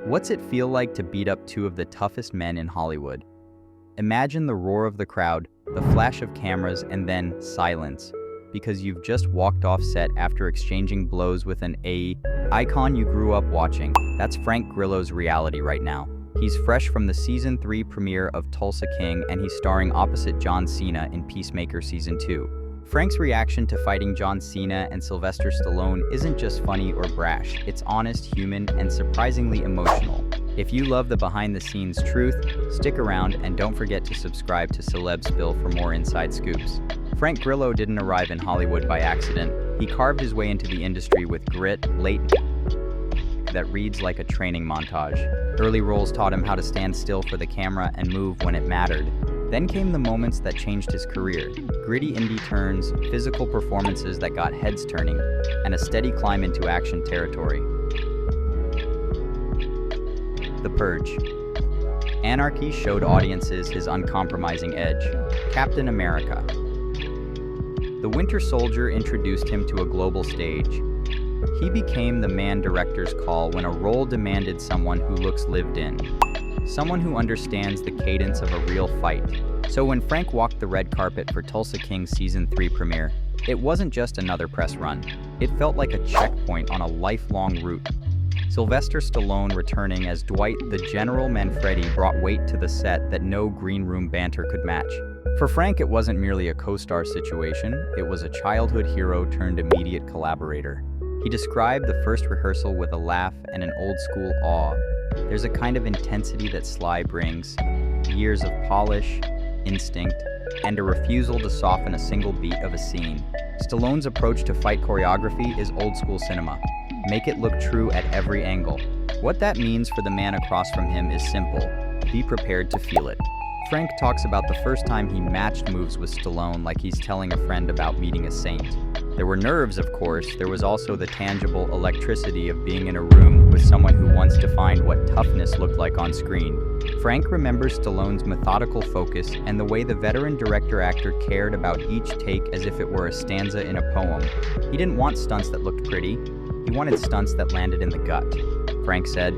What's it feel like to beat up two of the toughest men in Hollywood? Imagine the roar of the crowd, the flash of cameras, and then silence, because you've just walked off set after exchanging blows with an icon you grew up watching. That's Frank Grillo's reality right now. He's fresh from the Season 3 premiere of Tulsa King, and he's starring opposite John Cena in Peacemaker Season 2. Frank's reaction to fighting John Cena and Sylvester Stallone isn't just funny or brash, it's honest, human, and surprisingly emotional. If you love the behind-the-scenes truth, stick around and don't forget to subscribe to CelebSpill for more inside scoops. Frank Grillo didn't arrive in Hollywood by accident. He carved his way into the industry with grit, that reads like a training montage. Early roles taught him how to stand still for the camera and move when it mattered. Then came the moments that changed his career. Gritty indie turns, physical performances that got heads turning, and a steady climb into action territory. The Purge. Anarchy showed audiences his uncompromising edge. Captain America. The Winter Soldier introduced him to a global stage. He became the man directors call when a role demanded someone who looks lived in. Someone who understands the cadence of a real fight. So when Frank walked the red carpet for Tulsa King's Season 3 premiere, it wasn't just another press run. It felt like a checkpoint on a lifelong route. Sylvester Stallone returning as Dwight the General Manfredi brought weight to the set that no green room banter could match. For Frank, it wasn't merely a co-star situation, it was a childhood hero turned immediate collaborator. He described the first rehearsal with a laugh and an old-school awe. There's a kind of intensity that Sly brings, years of polish, instinct, and a refusal to soften a single beat of a scene. Stallone's approach to fight choreography is old-school cinema. Make it look true at every angle. What that means for the man across from him is simple. Be prepared to feel it. Frank talks about the first time he matched moves with Stallone like he's telling a friend about meeting a saint. There were nerves, of course. There was also the tangible electricity of being in a room with someone who once defined what toughness looked like on screen. Frank remembers Stallone's methodical focus and the way the veteran director-actor cared about each take as if it were a stanza in a poem. He didn't want stunts that looked pretty. He wanted stunts that landed in the gut. Frank said,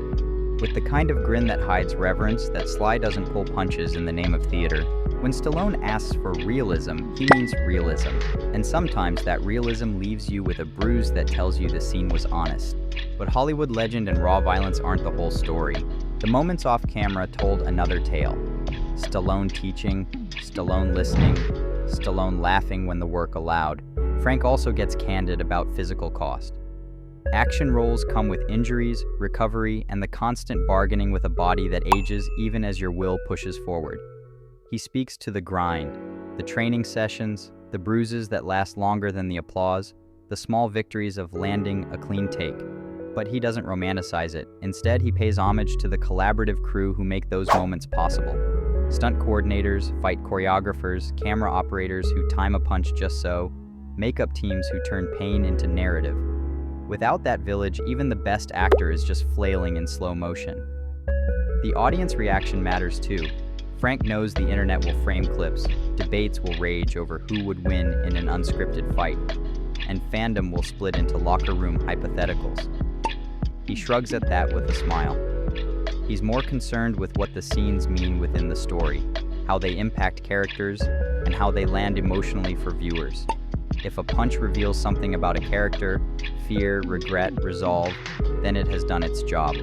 with the kind of grin that hides reverence, that Sly doesn't pull punches in the name of theater. When Stallone asks for realism, he means realism. And sometimes that realism leaves you with a bruise that tells you the scene was honest. But Hollywood legend and raw violence aren't the whole story. The moments off camera told another tale. Stallone teaching, Stallone listening, Stallone laughing when the work allowed. Frank also gets candid about physical cost. Action roles come with injuries, recovery, and the constant bargaining with a body that ages even as your will pushes forward. He speaks to the grind, the training sessions, the bruises that last longer than the applause, the small victories of landing a clean take. But he doesn't romanticize it. Instead, he pays homage to the collaborative crew who make those moments possible. Stunt coordinators, fight choreographers, camera operators who time a punch just so, makeup teams who turn pain into narrative. Without that village, even the best actor is just flailing in slow motion. The audience reaction matters too. Frank knows the internet will frame clips, debates will rage over who would win in an unscripted fight, and fandom will split into locker room hypotheticals. He shrugs at that with a smile. He's more concerned with what the scenes mean within the story, how they impact characters, and how they land emotionally for viewers. If a punch reveals something about a character, fear, regret, resolve, then it has done its job.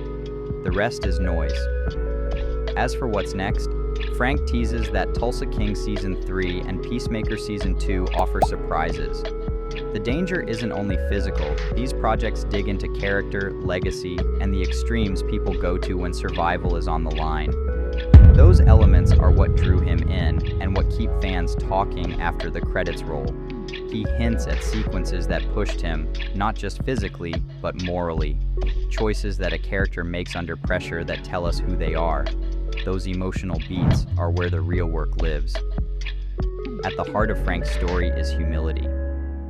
The rest is noise. As for what's next, Frank teases that Tulsa King Season 3 and Peacemaker Season 2 offer surprises. The danger isn't only physical. These projects dig into character, legacy, and the extremes people go to when survival is on the line. Those elements are what drew him in and what keep fans talking after the credits roll. He hints at sequences that pushed him, not just physically, but morally. Choices that a character makes under pressure that tell us who they are. Those emotional beats are where the real work lives. At the heart of Frank's story is humility.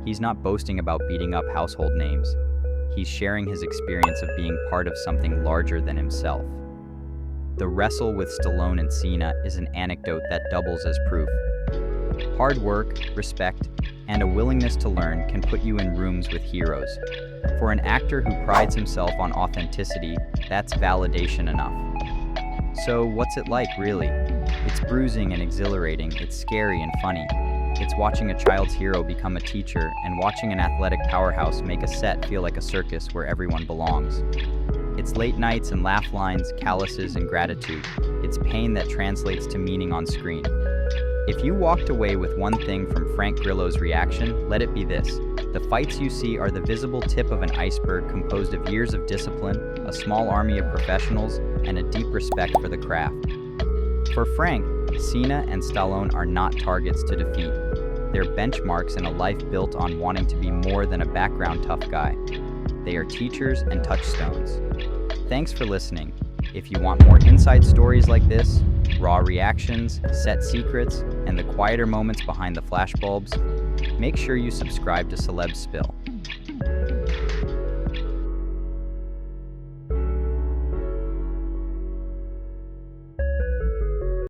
He's not boasting about beating up household names. He's sharing his experience of being part of something larger than himself. The wrestle with Stallone and Cena is an anecdote that doubles as proof. Hard work, respect, and a willingness to learn can put you in rooms with heroes. For an actor who prides himself on authenticity, that's validation enough. So, what's it like, really? It's bruising and exhilarating, it's scary and funny. It's watching a child's hero become a teacher and watching an athletic powerhouse make a set feel like a circus where everyone belongs. It's late nights and laugh lines, calluses and gratitude. It's pain that translates to meaning on screen. If you walked away with one thing from Frank Grillo's reaction, let it be this. The fights you see are the visible tip of an iceberg composed of years of discipline, a small army of professionals, and a deep respect for the craft. For Frank, Cena and Stallone are not targets to defeat. They're benchmarks in a life built on wanting to be more than a background tough guy. They are teachers and touchstones. Thanks for listening. If you want more inside stories like this, raw reactions, set secrets, and the quieter moments behind the flashbulbs, make sure you subscribe to CelebSpill.